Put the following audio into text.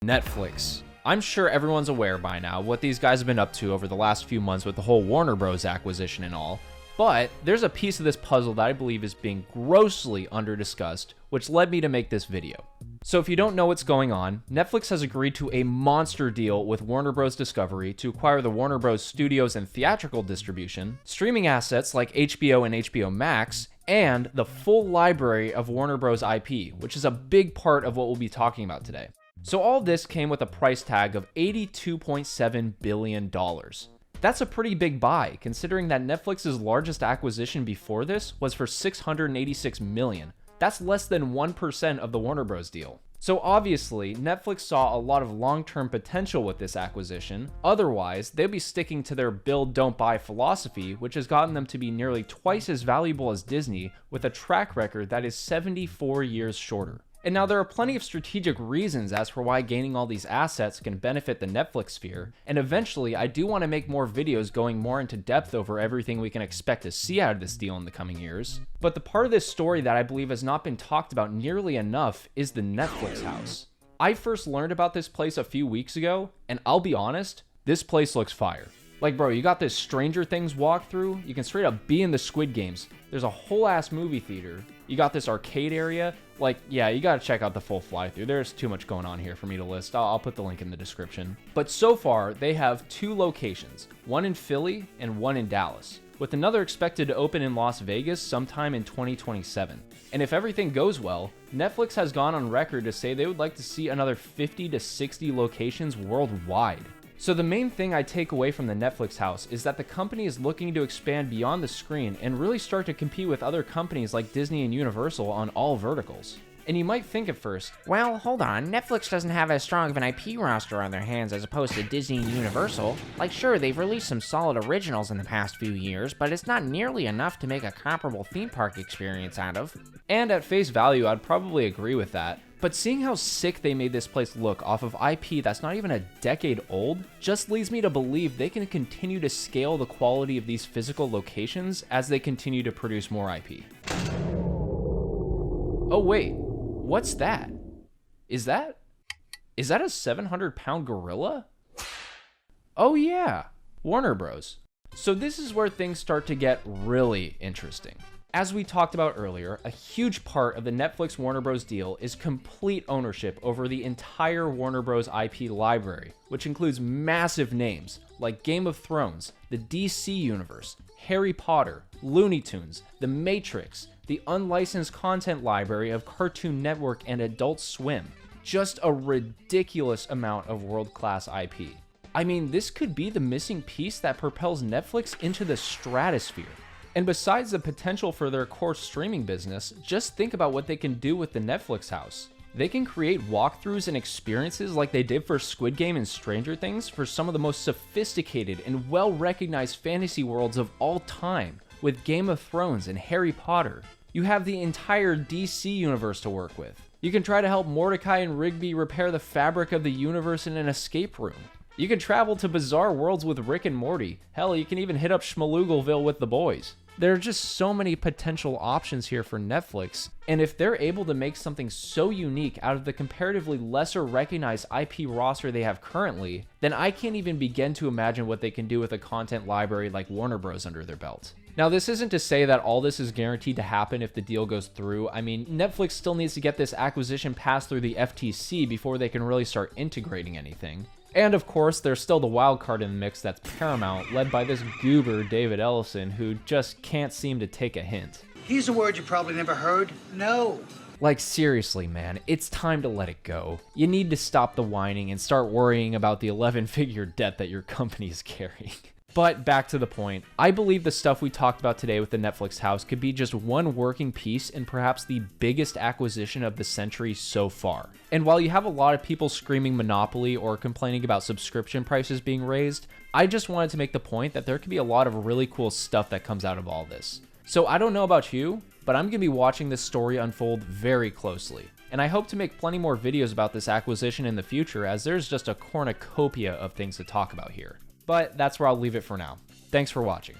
Netflix. I'm sure everyone's aware by now what these guys have been up to over the last few months with the whole Warner Bros. Acquisition and all, but there's a piece of this puzzle that I believe is being grossly under-discussed, which led me to make this video. So if you don't know what's going on, Netflix has agreed to a monster deal with Warner Bros. Discovery to acquire the Warner Bros. Studios and theatrical distribution, streaming assets like HBO and HBO Max, and the full library of Warner Bros. IP, which is a big part of what we'll be talking about today. So all this came with a price tag of $82.7 billion. That's a pretty big buy, considering that Netflix's largest acquisition before this was for $686 million. That's less than 1% of the Warner Bros. Deal. So obviously, Netflix saw a lot of long-term potential with this acquisition. Otherwise, they'd be sticking to their build, don't buy philosophy, which has gotten them to be nearly twice as valuable as Disney, with a track record that is 74 years shorter. And now there are plenty of strategic reasons as for why gaining all these assets can benefit the Netflix sphere, and eventually I do want to make more videos going more into depth over everything we can expect to see out of this deal in the coming years. But the part of this story that I believe has not been talked about nearly enough is the Netflix house. I first learned about this place a few weeks ago, and I'll be honest, this place looks fire. Like, bro, you got this Stranger Things walkthrough, you can straight up be in the Squid Games, there's a whole ass movie theater, you got this arcade area. Like, yeah, you gotta check out the full fly-through. There's too much going on here for me to list. I'll put the link in the description. But so far, they have 2 locations, one in Philly and one in Dallas, with another expected to open in Las Vegas sometime in 2027. And if everything goes well, Netflix has gone on record to say they would like to see another 50 to 60 locations worldwide. So the main thing I take away from the Netflix house is that the company is looking to expand beyond the screen and really start to compete with other companies like Disney and Universal on all verticals. And you might think at first, well, hold on, Netflix doesn't have as strong of an IP roster on their hands as opposed to Disney and Universal. Like, sure, they've released some solid originals in the past few years, but it's not nearly enough to make a comparable theme park experience out of. And at face value, I'd probably agree with that. But seeing how sick they made this place look off of IP that's not even a decade old just leads me to believe they can continue to scale the quality of these physical locations as they continue to produce more IP. Oh wait, what's that? Is that a 700-pound gorilla? Oh yeah, Warner Bros. So this is where things start to get really interesting. As we talked about earlier, a huge part of the Netflix Warner Bros. Deal is complete ownership over the entire Warner Bros. IP library, which includes massive names like Game of Thrones, the DC Universe, Harry Potter, Looney Tunes, The Matrix, the unlicensed content library of Cartoon Network and Adult Swim. Just a ridiculous amount of world-class IP. I mean, this could be the missing piece that propels Netflix into the stratosphere. And besides the potential for their core streaming business, just think about what they can do with the Netflix house. They can create walkthroughs and experiences like they did for Squid Game and Stranger Things for some of the most sophisticated and well-recognized fantasy worlds of all time, with Game of Thrones and Harry Potter. You have the entire DC universe to work with. You can try to help Mordecai and Rigby repair the fabric of the universe in an escape room. You can travel to bizarre worlds with Rick and Morty. Hell, you can even hit up Schmaloogleville with the boys. There are just so many potential options here for Netflix, and if they're able to make something so unique out of the comparatively lesser recognized IP roster they have currently, then I can't even begin to imagine what they can do with a content library like Warner Bros. Under their belt. Now, this isn't to say that all this is guaranteed to happen if the deal goes through. I mean, Netflix still needs to get this acquisition passed through the FTC before they can really start integrating anything. And of course, there's still the wild card in the mix that's Paramount, led by this goober David Ellison, who just can't seem to take a hint. Here's a word you probably never heard. No. Like, seriously, man, it's time to let it go. You need to stop the whining and start worrying about the 11-figure debt that your company is carrying. But back to the point, I believe the stuff we talked about today with the Netflix house could be just one working piece in perhaps the biggest acquisition of the century so far. And while you have a lot of people screaming monopoly or complaining about subscription prices being raised, I just wanted to make the point that there could be a lot of really cool stuff that comes out of all this. So I don't know about you, but I'm going to be watching this story unfold very closely. And I hope to make plenty more videos about this acquisition in the future, as there's just a cornucopia of things to talk about here. But that's where I'll leave it for now. Thanks for watching.